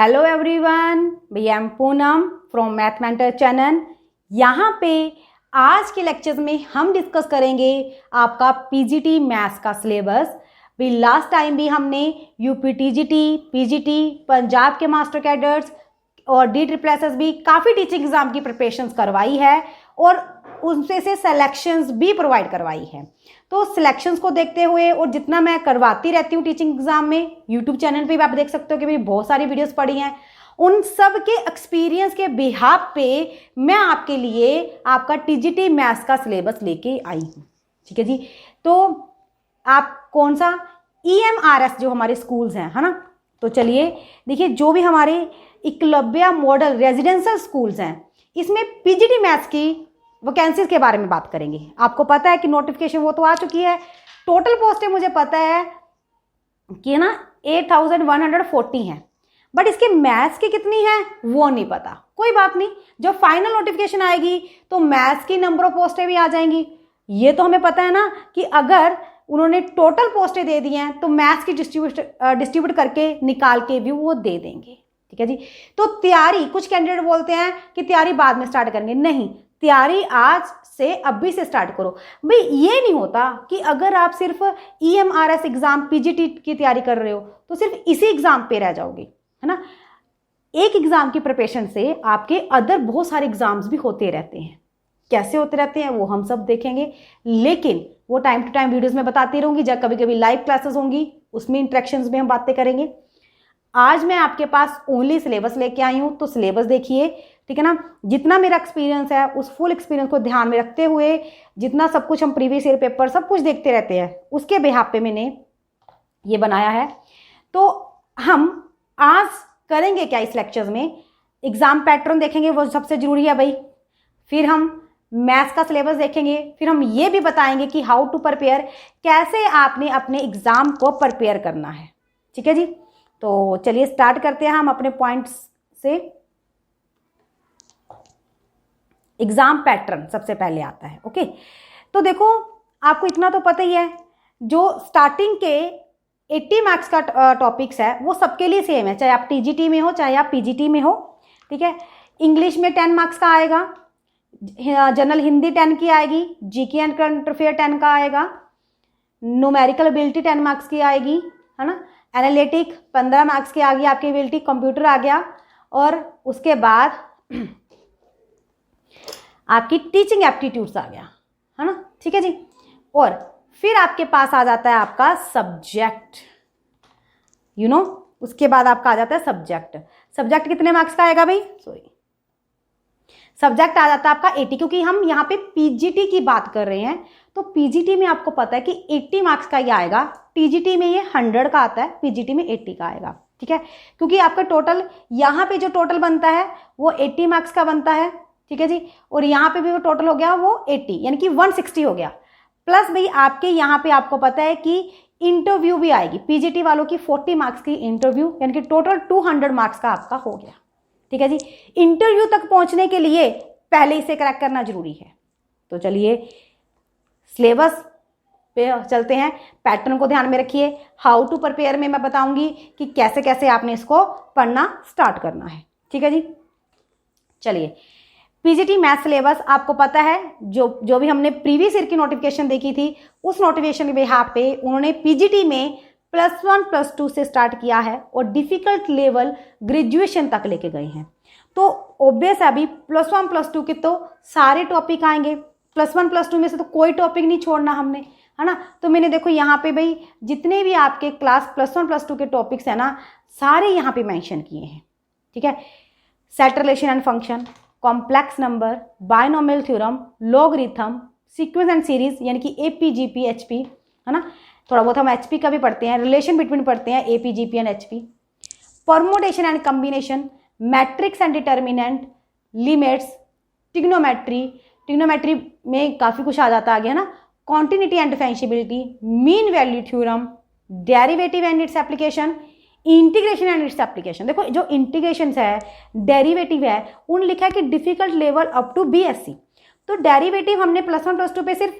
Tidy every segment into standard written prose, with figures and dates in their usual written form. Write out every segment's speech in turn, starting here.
Hello everyone, I am Poonam from math mentor channel. यहाँ पे आज के लेक्चर्स में हम डिस्कस करेंगे आपका पीजीटी मैथ्स का सिलेबस। भी लास्ट टाइम भी हमने यूपी टीजीटी, पीजीटी, पंजाब के मास्टर कैडर्स और DSSS भी काफ़ी टीचिंग एग्जाम की प्रिपरेशंस करवाई है और उनसे से सिलेक्शंस भी प्रोवाइड करवाई है। तो सिलेक्शंस को देखते हुए और जितना मैं करवाती रहती हूँ टीचिंग एग्जाम में, यूट्यूब चैनल पे भी आप देख सकते हो कि मेरी बहुत सारी वीडियोस पड़ी हैं, उन सब के एक्सपीरियंस के बिहाफ पे मैं आपके लिए आपका टीजीटी मैथ्स का सिलेबस लेके आई हूँ। ठीक है जी। तो आप कौन सा EMRS जो हमारे स्कूल्स हैं, है ना, तो चलिए देखिए, जो भी हमारे एकलव्य मॉडल रेजिडेंशियल स्कूल्स हैं, इसमें पीजीटी मैथ्स की वैकेंसीज के बारे में बात करेंगे। आपको पता है कि नोटिफिकेशन वो तो आ चुकी है। टोटल पोस्टें मुझे पता है कि ना 8140 हैं, बट इसके मैथ्स की कितनी है वो नहीं पता। कोई बात नहीं, जब फाइनल नोटिफिकेशन आएगी तो मैथ्स की नंबर ऑफ पोस्टें भी आ जाएंगी। ये तो हमें पता है ना कि अगर उन्होंने टोटल पोस्टें दे दी हैं तो मैथ्स की डिस्ट्रीब्यूट करके निकाल के भी वो दे देंगे। ठीक है जी। तो तैयारी, कुछ कैंडिडेट बोलते हैं कि तैयारी बाद में स्टार्ट करेंगे। नहीं, तैयारी आज से अभी से स्टार्ट करो। भाई ये नहीं होता कि अगर आप सिर्फ EMRS एग्जाम पीजीटी की तैयारी कर रहे हो तो सिर्फ इसी एग्जाम पे रह जाओगे, है ना। एक एग्जाम की प्रिपरेशन से आपके अदर बहुत सारे एग्जाम्स भी होते रहते हैं। कैसे होते रहते हैं वो हम सब देखेंगे, लेकिन वो टाइम टू टाइम वीडियोस में बताती रहूंगी। जब कभी कभी लाइव क्लासेस होंगी उसमें इंटरेक्शंस में हम बातें करेंगे। आज मैं आपके पास ओनली सिलेबस लेके आई हूँ, तो सिलेबस देखिए, ठीक है ना। जितना मेरा एक्सपीरियंस है उस फुल एक्सपीरियंस को ध्यान में रखते हुए, जितना सब कुछ हम प्रीवियस ईयर पेपर सब कुछ देखते रहते हैं, उसके बिहाफ पे मैंने ये बनाया है। तो हम आज करेंगे क्या इस लेक्चर्स में, एग्जाम पैटर्न देखेंगे, वो सबसे जरूरी है भाई। फिर हम मैथ्स का सिलेबस देखेंगे, फिर हम ये भी बताएंगे कि हाउ टू प्रिपेयर, कैसे आपने अपने एग्जाम को प्रिपेयर करना है। ठीक है जी। तो चलिए स्टार्ट करते हैं हम अपने पॉइंट्स से। एग्जाम पैटर्न सबसे पहले आता है। ओके, तो देखो आपको इतना तो पता ही है, जो स्टार्टिंग के 80 मार्क्स का टॉपिक्स है वो सबके लिए सेम है, चाहे आप टीजीटी में हो चाहे आप पीजीटी में हो। ठीक है। इंग्लिश में 10 मार्क्स का आएगा, जनरल हिंदी 10 की आएगी, जीके एंड करंट अफेयर 10 का आएगा, न्यूमेरिकल एबिलिटी 10 मार्क्स की आएगी, है ना। एनालिटिक 15 मार्क्स की आ गई आपकी एबिलिटी, कंप्यूटर आ गया, और उसके बाद आपकी टीचिंग एप्टीट्यूड्स आ गया, है ना। ठीक है जी। और फिर आपके पास आ जाता है आपका सब्जेक्ट, उसके बाद आपका आ जाता है सब्जेक्ट। सब्जेक्ट कितने मार्क्स का आएगा भाई? सब्जेक्ट आ जाता है आपका 80, क्योंकि हम यहाँ पे पीजीटी की बात कर रहे हैं। तो पीजीटी में आपको पता है कि 80 मार्क्स का ये आएगा, टीजीटी में ये 100 का आता है, पीजीटी में 80 का आएगा। ठीक है, क्योंकि आपका टोटल यहाँ पे जो टोटल बनता है वो 80 मार्क्स का बनता है। ठीक है जी। और यहाँ पे भी वो टोटल हो गया वो 80, यानी कि 160 हो गया। प्लस भाई आपके यहाँ पे आपको पता है कि इंटरव्यू भी आएगी, पीजीटी वालों की 40 मार्क्स की इंटरव्यू, यानी कि टोटल 200 मार्क्स का आपका हो गया। ठीक है जी। इंटरव्यू तक पहुंचने के लिए पहले इसे क्रैक करना जरूरी है। तो चलिए सिलेबस पे चलते हैं, पैटर्न को ध्यान में रखिए। हाउ टू प्रिपेयर में मैं बताऊंगी कि कैसे कैसे आपने इसको पढ़ना स्टार्ट करना है। ठीक है जी। चलिए, पीजीटी मैथ सिलेबस आपको पता है, जो भी हमने प्रीवियस ईयर की नोटिफिकेशन देखी थी, उस नोटिफिकेशन के बिहाफ पे उन्होंने पीजीटी में +1 +2 से स्टार्ट किया है और डिफिकल्ट लेवल ग्रेजुएशन तक लेके गए हैं। तो ऑब्वियस है अभी +1 +2 के तो सारे टॉपिक आएंगे, +1 +2 में से तो कोई टॉपिक नहीं छोड़ना हमने, है ना। तो मैंने देखो यहाँ पे भाई जितने भी आपके क्लास +1 +2 के टॉपिक्स है ना, सारे यहाँ पे मेंशन किए हैं। ठीक है। Set relation and function, complex number, binomial theorem, logarithm, sequence and series, यानी कि APGP HP, है ना। थोड़ा बहुत हम HP का भी पढ़ते हैं, रिलेशन बिटवीन पढ़ते हैं APGP and HP, permutation and combination, matrix and determinant, limits, trigonometry में काफ़ी कुछ आ जाता आगे, है ना। Continuity and differentiability, mean value theorem, derivative and its application, integration and its application. देखो जो इंटीग्रेशन है, डेरिवेटिव है, उन लिखा है कि difficult level up to BSc। तो डेरिवेटिव हमने +1 +2 पे सिर्फ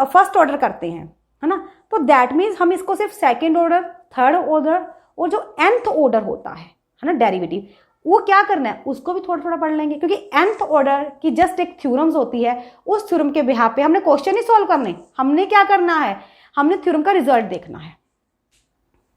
फर्स्ट ऑर्डर करते हैं, है ना। तो दैट मीन्स हम इसको सिर्फ सेकेंड ऑर्डर, थर्ड ऑर्डर और जो nth ऑर्डर होता है है ना, डेरिवेटिव, वो क्या करना है उसको भी थोड़ा थोड़ा पढ़ लेंगे, क्योंकि nth ऑर्डर की जस्ट एक थ्योरम्स होती है, उस थ्योरम के बिहाफ पे हमने क्वेश्चन ही सॉल्व करने, हमने क्या करना है, हमने थ्योरम का रिजल्ट देखना है,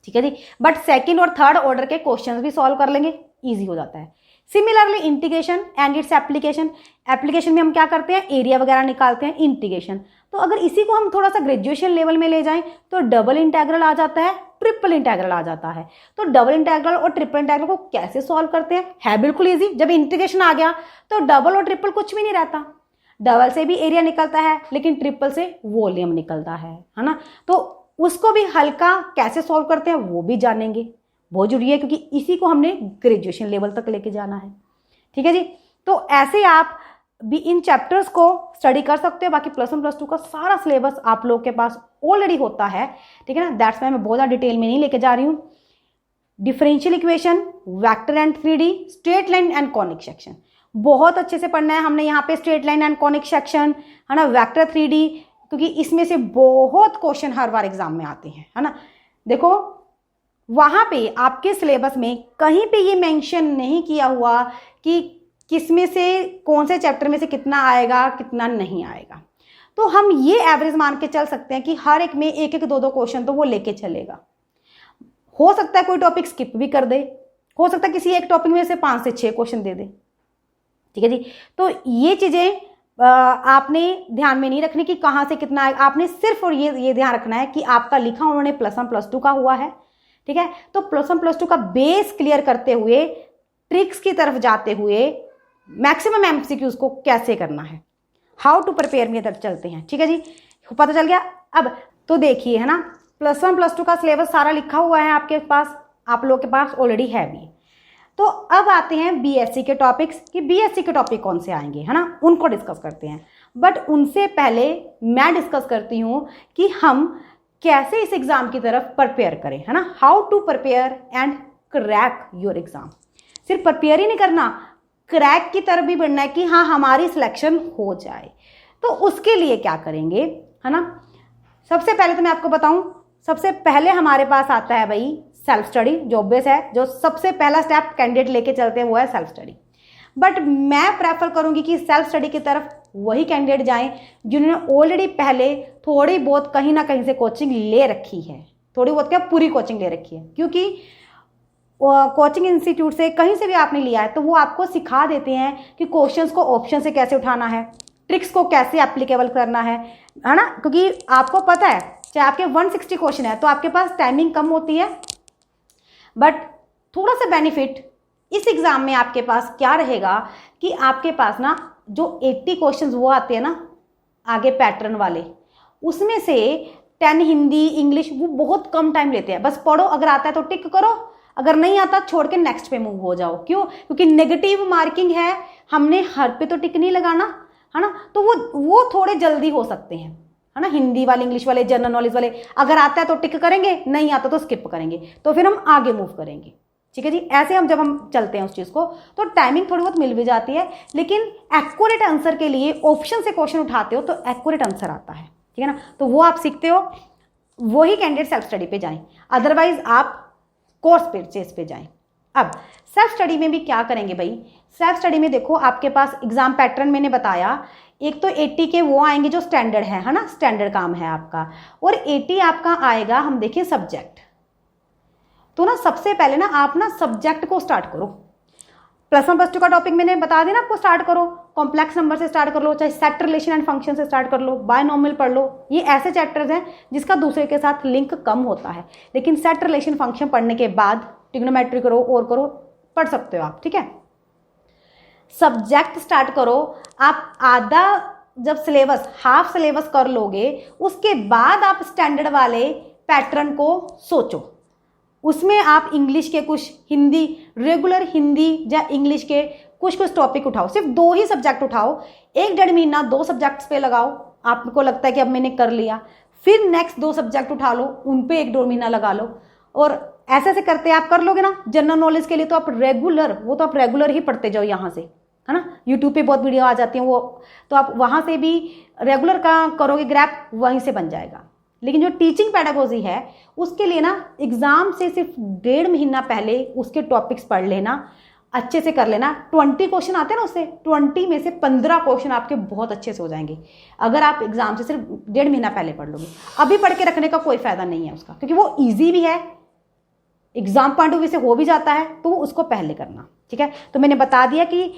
ठीक है जी। बट सेकंड और थर्ड ऑर्डर के क्वेश्चंस भी सॉल्व कर लेंगे, इजी हो जाता है। Similarly integration and its application, application में हम क्या करते हैं, एरिया वगैरह निकालते हैं, इंटीग्रेशन। तो अगर इसी को हम थोड़ा सा ग्रेजुएशन लेवल में ले जाएं तो डबल इंटेग्रल आ जाता है, ट्रिपल इंटेग्रल आ जाता है। तो डबल इंटेग्रल और ट्रिपल इंटेग्रल को कैसे सॉल्व करते हैं, है बिल्कुल इजी। जब इंटीग्रेशन आ गया तो डबल और ट्रिपल कुछ भी नहीं रहता, डबल से भी एरिया निकलता है लेकिन ट्रिपल से वॉल्यूम निकलता है ना। तो उसको भी हल्का कैसे सॉल्व करते हैं वो भी जानेंगे, बहुत जरूरी है, क्योंकि इसी को हमने ग्रेजुएशन लेवल तक लेके जाना है, ठीक है जी। तो ऐसे आप भी इन चैप्टर्स को स्टडी कर सकते हो। बाकी प्लस 1 प्लस 2 का सारा सिलेबस आप लोग के पास ऑलरेडी होता है, ठीक है ना। दैट्स वाई मैं बहुत ज़्यादा डिटेल में नहीं लेके जा रही हूँ। Differential equation, vector and 3D, straight line and conic section बहुत अच्छे से पढ़ना है हमने यहाँ पे। Straight line and conic section है ना, वेक्टर 3D, क्योंकि इसमें से बहुत क्वेश्चन हर बार एग्जाम में आते हैं, है ना। देखो वहां पे आपके सिलेबस में कहीं पे ये मेंशन नहीं किया हुआ कि किसमें से कौन से चैप्टर में से कितना आएगा कितना नहीं आएगा। तो हम ये एवरेज मान के चल सकते हैं कि हर एक में एक एक दो दो क्वेश्चन तो वो लेके चलेगा। हो सकता है कोई टॉपिक स्किप भी कर दे, हो सकता है किसी एक टॉपिक में से 5 से 6 क्वेश्चन दे दे, ठीक है जी। तो ये चीजें आपने ध्यान में नहीं रखनी कि कहाँ से कितना आएगा। आपने सिर्फ और ये ध्यान रखना है कि आपका लिखा उन्होंने प्लस 1 प्लस 2 का हुआ है, ठीक है। तो प्लस 1 प्लस 2 का बेस क्लियर करते हुए ट्रिक्स की तरफ जाते हुए मैक्सिमम एमसीक्यूज को कैसे करना है, हाउ टू प्रिपेयर में तक चलते हैं, ठीक है जी। पता चल गया। अब तो देखिए है ना, प्लस 1 प्लस 2 का सिलेबस सारा लिखा हुआ है आपके पास, आप लोग के पास ऑलरेडी है भी। तो अब आते हैं बीएससी के टॉपिक्स कि बीएससी के टॉपिक कौन से आएंगे, है ना, उनको डिस्कस करते हैं। बट उनसे पहले मैं डिस्कस करती हूँ कि हम कैसे इस एग्जाम की तरफ प्रिपेयर करें, है ना। How to prepare and crack your exam. सिर्फ प्रिपेयर ही नहीं करना, क्रैक की तरफ भी बढ़ना है कि हाँ हमारी सिलेक्शन हो जाए। तो उसके लिए क्या करेंगे, है ना। सबसे पहले तो मैं आपको बताऊं, सबसे पहले हमारे पास आता है भाई सेल्फ स्टडी, जो ऑब्वियस है, जो सबसे पहला स्टेप कैंडिडेट लेके चलते हैं वो है सेल्फ स्टडी। बट मैं प्रेफर करूंगी कि सेल्फ स्टडी की तरफ वही कैंडिडेट जाएं जिन्होंने ऑलरेडी पहले थोड़ी बहुत कहीं ना कहीं से कोचिंग ले रखी है, थोड़ी बहुत क्या पूरी कोचिंग ले रखी है। क्योंकि कोचिंग इंस्टीट्यूट से कहीं से भी आपने लिया है तो वो आपको सिखा देते हैं कि क्वेश्चंस को ऑप्शन से कैसे उठाना है, ट्रिक्स को कैसे एप्लीकेबल करना है ना। क्योंकि आपको पता है चाहे आपके 160 क्वेश्चन है तो आपके पास टाइमिंग कम होती है, बट थोड़ा सा बेनिफिट इस एग्जाम में आपके पास क्या रहेगा कि आपके पास ना जो 80 क्वेश्चंस वो आते हैं ना आगे पैटर्न वाले, उसमें से 10 हिंदी इंग्लिश वो बहुत कम टाइम लेते हैं। बस पढ़ो, अगर आता है तो टिक करो, अगर नहीं आता छोड़ के नेक्स्ट पे मूव हो जाओ। क्यों? क्योंकि नेगेटिव मार्किंग है, हमने हर पे तो टिक नहीं लगाना, है ना। तो वो थोड़े जल्दी हो सकते हैं, है ना। हिंदी वाले, इंग्लिश वाले, जनरल नॉलेज वाले, अगर आता है तो टिक करेंगे, नहीं आता तो स्किप करेंगे, तो फिर हम आगे मूव करेंगे, ठीक है जी। ऐसे हम जब हम चलते हैं उस चीज़ को तो टाइमिंग थोड़ी बहुत मिल भी जाती है, लेकिन एक्यूरेट आंसर के लिए ऑप्शन से क्वेश्चन उठाते हो तो एक्यूरेट आंसर आता है, ठीक है ना। तो वो आप सीखते हो, वही कैंडिडेट सेल्फ स्टडी पे जाएं, अदरवाइज आप कोर्स परचेज पे जाएं। अब सेल्फ स्टडी में भी क्या करेंगे भाई, सेल्फ स्टडी में देखो आपके पास एग्जाम पैटर्न मैंने बताया, एक तो 80 के वो आएंगे जो स्टैंडर्ड है ना, स्टैंडर्ड काम है आपका, और 80 आपका आएगा, हम देखें सब्जेक्ट। तो ना सबसे पहले ना आप ना सब्जेक्ट को स्टार्ट करो। प्लस 1 प्लस 2 का टॉपिक मैंने बता दिया ना आपको, स्टार्ट करो कॉम्प्लेक्स नंबर से स्टार्ट कर लो, चाहे सेट रिलेशन एंड फंक्शन से स्टार्ट कर लो, बायनॉमियल पढ़ लो। ये ऐसे चैप्टर्स हैं जिसका दूसरे के साथ लिंक कम होता है, लेकिन सेट रिलेशन फंक्शन पढ़ने के बाद ट्रिग्नोमेट्री करो और करो, पढ़ सकते हो आप, ठीक है। सब्जेक्ट स्टार्ट करो आप, आधा जब सिलेबस हाफ सिलेबस कर लोगे उसके बाद आप स्टैंडर्ड वाले पैटर्न को सोचो। उसमें आप इंग्लिश के कुछ, हिंदी रेगुलर हिंदी या इंग्लिश के कुछ टॉपिक उठाओ, सिर्फ 2 ही सब्जेक्ट उठाओ, 1-1.5 महीना 2 सब्जेक्ट्स पे लगाओ, आपको लगता है कि अब मैंने कर लिया, फिर नेक्स्ट 2 सब्जेक्ट उठा लो, उन पे 1-2 महीना लगा लो, और ऐसे ऐसे करते आप कर लोगे ना। जनरल नॉलेज के लिए तो आप रेगुलर ही पढ़ते जाओ यहाँ से, है ना। यूट्यूब पे बहुत वीडियो आ जाती हैं वो, तो आप वहाँ से भी रेगुलर का करोगे, ग्रैप वहीं से बन जाएगा, लेकिन जो टीचिंग पेडागोजी है उसके लिए ना एग्जाम से सिर्फ 1.5 महीना पहले उसके टॉपिक्स पढ़ लेना, अच्छे से कर लेना। 20 क्वेश्चन आते हैं ना, उससे 20 में से 15 क्वेश्चन आपके बहुत अच्छे से हो जाएंगे अगर आप एग्जाम से सिर्फ 1.5 महीना पहले पढ़ लोगे। अभी पढ़ के रखने का कोई फायदा नहीं है उसका, क्योंकि वो ईजी भी है, एग्जाम पॉइंट ऑफ व्यू से हो भी जाता है, तो उसको पहले करना। ठीक है, तो मैंने बता दिया कि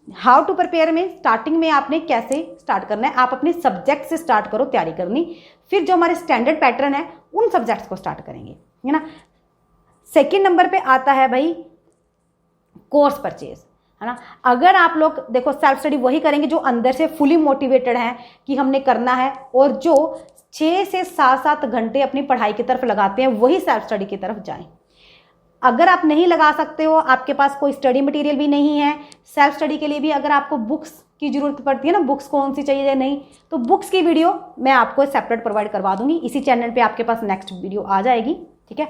हाउ टू प्रिपेयर में स्टार्टिंग में आपने कैसे स्टार्ट करना है। आप अपने सब्जेक्ट से स्टार्ट करो तैयारी करनी, फिर जो हमारे स्टैंडर्ड पैटर्न है उन सब्जेक्ट्स को स्टार्ट करेंगे, है ना। सेकेंड नंबर पे आता है भाई कोर्स परचेज, है ना। अगर आप लोग देखो सेल्फ स्टडी वही करेंगे जो अंदर से फुली मोटिवेटेड हैं कि हमने करना है, और जो 6 से 7 घंटे अपनी पढ़ाई की तरफ लगाते हैं वही सेल्फ स्टडी की तरफ जाएं। अगर आप नहीं लगा सकते हो, आपके पास कोई स्टडी मटेरियल भी नहीं है, सेल्फ स्टडी के लिए भी अगर आपको बुक्स की जरूरत पड़ती है ना, बुक्स कौन सी चाहिए या नहीं, तो बुक्स की वीडियो मैं आपको सेपरेट प्रोवाइड करवा दूंगी, इसी चैनल पे आपके पास नेक्स्ट वीडियो आ जाएगी। ठीक है,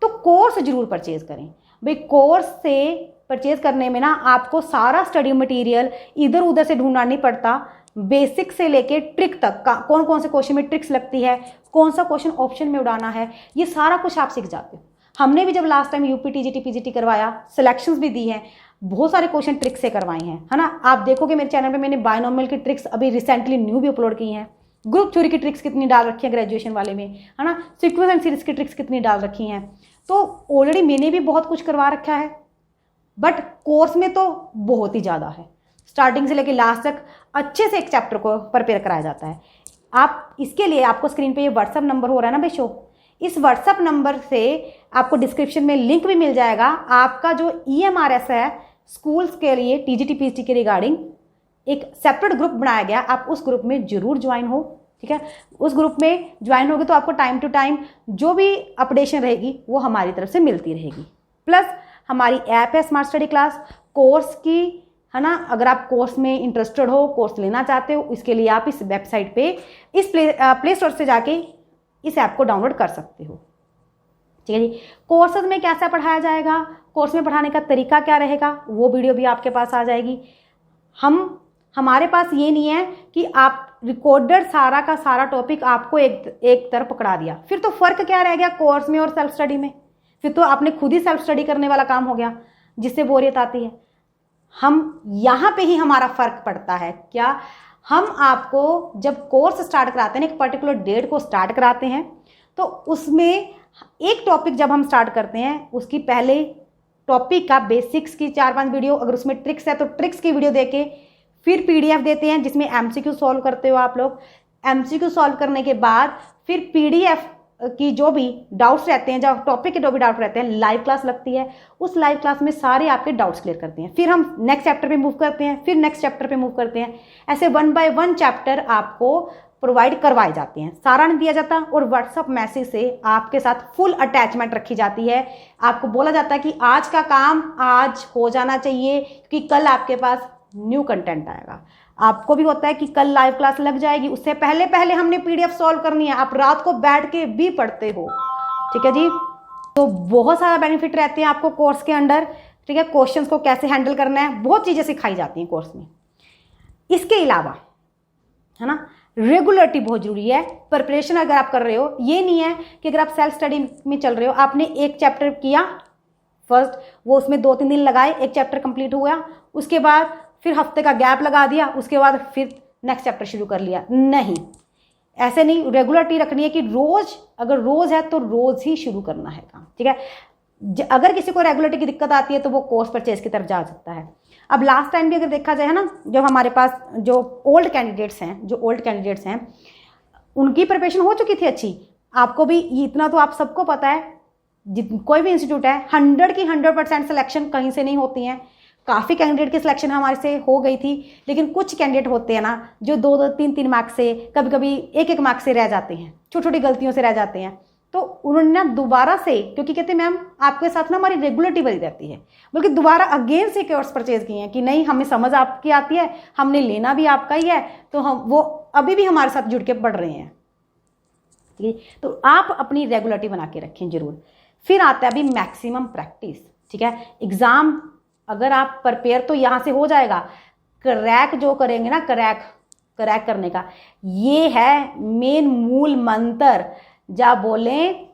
तो कोर्स जरूर परचेज करें भाई। कोर्स से परचेज करने में ना आपको सारा स्टडी मटेरियल इधर उधर से ढूंढना नहीं पड़ता, बेसिक से लेके ट्रिक तक का, कौन कौन से क्वेश्चन में ट्रिक्स लगती है, कौन सा क्वेश्चन ऑप्शन में उड़ाना है, ये सारा कुछ आप सीख जाते हो। हमने भी जब last time UP TGT PGT करवाया, सिलेक्शंस भी दी हैं, बहुत सारे क्वेश्चन ट्रिक से करवाए हैं, है ना। आप देखोगे मेरे चैनल पे मैंने बायनॉमियल की ट्रिक्स अभी रिसेंटली न्यू भी अपलोड की हैं, ग्रुप थ्योरी की ट्रिक्स कितनी डाल रखी है ग्रेजुएशन वाले में, है ना, सीक्वेंस एंड सीरीज की ट्रिक्स कितनी डाल रखी हैं। तो ऑलरेडी मैंने भी बहुत कुछ करवा रखा है, बट कोर्स में तो बहुत ही ज़्यादा है, स्टार्टिंग से लेकर लास्ट तक अच्छे से एक चैप्टर को प्रिपेयर कराया जाता है। आप इसके लिए आपको स्क्रीन पे ये व्हाट्सअप नंबर हो रहा है ना भाई शो, इस व्हाट्सअप नंबर से आपको डिस्क्रिप्शन में लिंक भी मिल जाएगा। आपका जो EMRS है स्कूल्स के लिए टीजीटी पीजीटी के रिगार्डिंग एक सेपरेट ग्रुप बनाया गया, आप उस ग्रुप में जरूर ज्वाइन हो। ठीक है, उस ग्रुप में ज्वाइन होगे तो आपको टाइम टू टाइम जो भी अपडेशन रहेगी वो हमारी तरफ से मिलती रहेगी। प्लस हमारी ऐप है स्मार्ट स्टडी क्लास कोर्स की, है ना। अगर आप कोर्स में इंटरेस्टेड हो, कोर्स लेना चाहते हो, इसके लिए आप इस वेबसाइट पे इस प्ले स्टोर से जाके इस ऐप को डाउनलोड कर सकते हो। ठीक है जी, कोर्सेज में कैसा पढ़ाया जाएगा, कोर्स में पढ़ाने का तरीका क्या रहेगा, वो वीडियो भी आपके पास आ जाएगी। हमारे पास ये नहीं है कि आप रिकॉर्डेड सारा का सारा टॉपिक आपको एक तरफ पकड़ा दिया, फिर तो फ़र्क क्या रह गया कोर्स में और सेल्फ स्टडी में, फिर तो आपने खुद ही सेल्फ स्टडी करने वाला काम हो गया जिससे बोरियत आती है। हम यहाँ पे ही हमारा फ़र्क पड़ता है क्या, हम आपको जब कोर्स स्टार्ट कराते हैं, एक पर्टिकुलर डेट को स्टार्ट कराते हैं, तो उसमें एक टॉपिक जब हम स्टार्ट करते हैं उसकी पहले टॉपिक का बेसिक्स की 4-5 वीडियो, अगर उसमें ट्रिक्स है तो ट्रिक्स की वीडियो देके फिर PDF देते हैं जिसमें MCQ सॉल्व करते हो आप लोग। MCQ सॉल्व करने के बाद फिर PDF की जो भी डाउट्स रहते हैं, जो टॉपिक के जो भी डाउट रहते हैं, लाइव क्लास लगती है, उस लाइव क्लास में सारे आपके डाउट्स क्लियर करते हैं। फिर हम नेक्स्ट चैप्टर पे मूव करते हैं, फिर नेक्स्ट चैप्टर पे मूव करते हैं, ऐसे 1 बाय 1 चैप्टर आपको प्रोवाइड करवाए जाते हैं, सारा नहीं दिया जाता। और व्हाट्सअप मैसेज से आपके साथ फुल अटैचमेंट रखी जाती है, आपको बोला जाता है कि आज का काम आज हो जाना चाहिए क्योंकि कल आपके पास न्यू कंटेंट आएगा। आपको भी होता है कि कल लाइव क्लास लग जाएगी, उससे पहले पहले हमने PDF सॉल्व करनी है, आप रात को बैठ के भी पढ़ते हो। ठीक है जी, तो बहुत सारा बेनिफिट रहते हैं आपको कोर्स के अंडर। ठीक है, क्वेश्चंस को कैसे हैंडल करना है, बहुत चीज़ें सिखाई जाती हैं कोर्स में। इसके अलावा, है ना, रेगुलरिटी बहुत जरूरी है। प्रिपरेशन अगर आप कर रहे हो, ये नहीं है कि अगर आप सेल्फ स्टडी में चल रहे हो, आपने एक चैप्टर किया फर्स्ट, वो उसमें 2-3 दिन लगाए, एक चैप्टर कंप्लीट हुआ, उसके बाद फिर हफ्ते का गैप लगा दिया, उसके बाद फिर नेक्स्ट चैप्टर शुरू कर लिया। नहीं, ऐसे नहीं, रेगुलरिटी रखनी है कि रोज, अगर रोज है तो रोज ही शुरू करना है काम। ठीक है, अगर किसी को रेगुलरिटी की दिक्कत आती है तो वो कोर्स परचेज की तरफ जा सकता है। अब लास्ट टाइम भी अगर देखा जाए, है ना, जब हमारे पास जो ओल्ड कैंडिडेट्स हैं उनकी प्रिपरेशन हो चुकी थी अच्छी। आपको भी इतना तो आप सबको पता है, कोई भी इंस्टीट्यूट है 100 की 100% सिलेक्शन कहीं से नहीं होती हैं। काफ़ी कैंडिडेट की सिलेक्शन हमारे से हो गई थी, लेकिन कुछ कैंडिडेट होते हैं ना जो 2-2, 3-3 मार्क्स से, कभी कभी 1-1 मार्क्स से रह जाते हैं, छोटी छोटी गलतियों से रह जाते हैं। तो उन्होंने ना दोबारा से, क्योंकि कहते हैं मैम आपके साथ ना हमारी रेगुलरिटी बनी रहती है, बल्कि दोबारा अगेन से कोर्स परचेज किए हैं कि नहीं, हमें समझ आपकी आती है, हमने लेना भी आपका ही है, तो हम वो अभी भी हमारे साथ जुड़ के पढ़ रहे हैं। ठीक है, तो आप अपनी रेगुलरिटी बना के रखें जरूर। फिर आता है अभी मैक्सिमम प्रैक्टिस। ठीक है, एग्जाम अगर आप प्रिपेयर तो यहाँ से हो जाएगा, क्रैक जो करेंगे ना, क्रैक क्रैक करने का। ये है मेन मूल मंत्र, या बोलें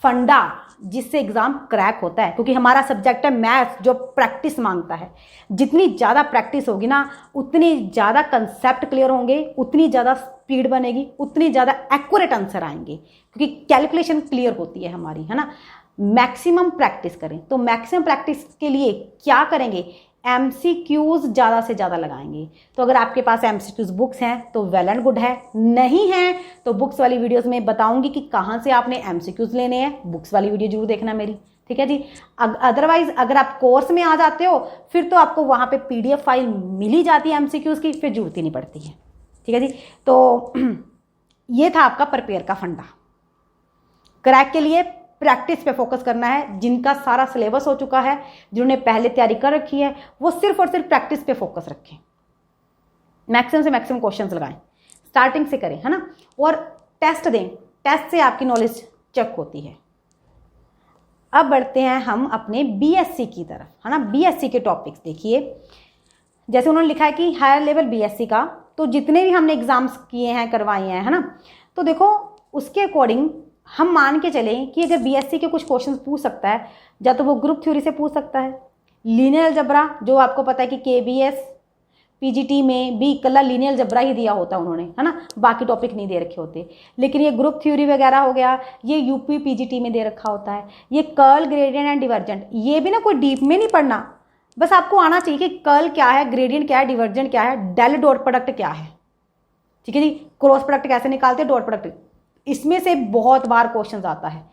फंडा, जिससे एग्जाम क्रैक होता है। क्योंकि हमारा सब्जेक्ट है मैथ्स जो प्रैक्टिस मांगता है। जितनी ज़्यादा प्रैक्टिस होगी ना, उतनी ज़्यादा कंसेप्ट क्लियर होंगे, उतनी ज़्यादा स्पीड बनेगी, उतनी ज़्यादा एक्यूरेट आंसर आएंगे, क्योंकि कैलकुलेशन क्लियर होती है हमारी, है ना। मैक्सिमम प्रैक्टिस करें। तो मैक्सिमम प्रैक्टिस के लिए क्या करेंगे, MCQs ज़्यादा से ज़्यादा लगाएंगे। तो अगर आपके पास MCQs बुक्स हैं तो वेल एंड गुड है, नहीं है तो बुक्स वाली वीडियोस में बताऊंगी कि कहाँ से आपने MCQs लेने हैं। बुक्स वाली वीडियो जरूर देखना मेरी, ठीक है जी। अदरवाइज अगर आप कोर्स में आ जाते हो फिर तो आपको वहाँ पे PDF फाइल मिल ही जाती है MCQs की, फिर जरूरत ही नहीं पड़ती है, ठीक है जी। तो ये था आपका प्रिपेयर का फंडा। क्रैक के लिए प्रैक्टिस पे फोकस करना है। जिनका सारा सिलेबस हो चुका है, जिन्होंने पहले तैयारी कर रखी है, वो सिर्फ और सिर्फ प्रैक्टिस पे फोकस रखें। मैक्सिमम से मैक्सिमम क्वेश्चंस लगाएं, स्टार्टिंग से करें, है ना। और टेस्ट दें, टेस्ट से आपकी नॉलेज चेक होती है। अब बढ़ते हैं हम अपने BSc की तरफ, है ना। BSc के टॉपिक्स देखिए, जैसे उन्होंने लिखा है कि हायर लेवल BSc का, तो जितने भी हमने एग्जाम्स किए हैं, करवाए हैं, है ना, तो देखो उसके अकॉर्डिंग हम मान के चलें कि अगर BSc के कुछ क्वेश्चंस पूछ सकता है, या तो वो ग्रुप थ्योरी से पूछ सकता है, लीनियर अलजेब्रा, जो आपको पता है कि KBS PGT में भी इकल्ला लीनियर अलजेब्रा ही दिया होता है उन्होंने, है ना, बाकी टॉपिक नहीं दे रखे होते। लेकिन ये ग्रुप थ्योरी वगैरह हो गया, ये UP PGT में दे रखा होता है। ये कर्ल, ग्रेडियंट एंड डिवर्जेंट, ये भी ना कोई डीप में नहीं पढ़ना, बस आपको आना चाहिए कि कर्ल क्या है, ग्रेडियंट क्या है, डिवर्जेंट क्या है, डेल डॉट प्रोडक्ट क्या है, ठीक है जी। क्रॉस प्रोडक्ट कैसे निकालते हैं, डॉट प्रोडक्ट, इसमें से बहुत बार क्वेश्चन आता है।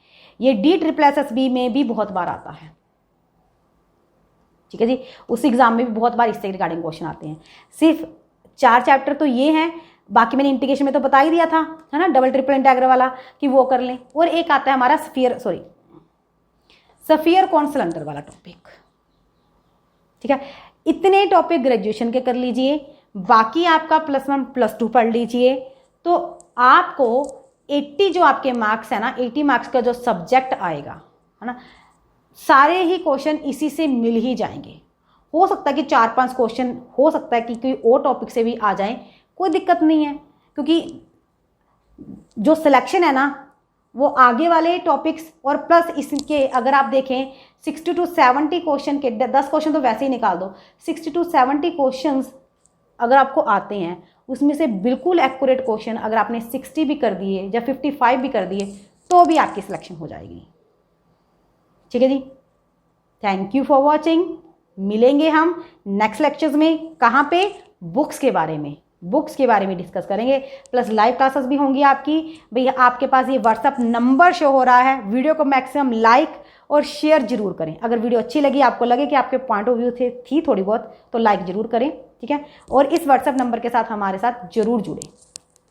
ये DSSB में भी बहुत बार आता है, ठीक है जी। उस एग्जाम में भी बहुत बार इससे रिगार्डिंग क्वेश्चन आते हैं। सिर्फ 4 चैप्टर तो ये हैं, बाकी मैंने इंटीग्रेशन में तो बता ही दिया था, है ना, डबल ट्रिपल इंटीग्रल वाला, कि वो कर लें। और एक आता है हमारा स्फीयर कॉन सिलेंडर वाला टॉपिक, ठीक है। इतने टॉपिक ग्रेजुएशन के कर लीजिए, बाकी आपका +1 +2 पढ़ लीजिए, तो आपको 80 जो आपके मार्क्स है ना, 80 मार्क्स का जो सब्जेक्ट आएगा, है ना, सारे ही क्वेश्चन इसी से मिल ही जाएंगे। हो सकता है कि 4-5 क्वेश्चन हो सकता है कि कोई और टॉपिक से भी आ जाएं, कोई दिक्कत नहीं है, क्योंकि जो सिलेक्शन है ना वो आगे वाले टॉपिक्स और प्लस इसके अगर आप देखें 60 to 70 क्वेश्चन के 10 क्वेश्चन तो वैसे ही निकाल दो, 60 to 70 क्वेश्चन अगर आपको आते हैं, उसमें से बिल्कुल एक्यूरेट क्वेश्चन अगर आपने 60 भी कर दिए या 55 भी कर दिए तो भी आपकी सिलेक्शन हो जाएगी, ठीक है जी। Thank you for watching. मिलेंगे हम नेक्स्ट लेक्चर्स में, कहाँ पे, बुक्स के बारे में, बुक्स के बारे में डिस्कस करेंगे, प्लस लाइव क्लासेस भी होंगी आपकी। भैया आपके पास ये व्हाट्सअप नंबर शो हो रहा है, वीडियो को मैक्सिमम लाइक और शेयर जरूर करें। अगर वीडियो अच्छी लगी, आपको लगे कि आपके पॉइंट ऑफ व्यू से थी थोड़ी बहुत, तो लाइक जरूर करें, ठीक है। और इस व्हाट्सअप नंबर के साथ हमारे साथ जरूर जुड़े।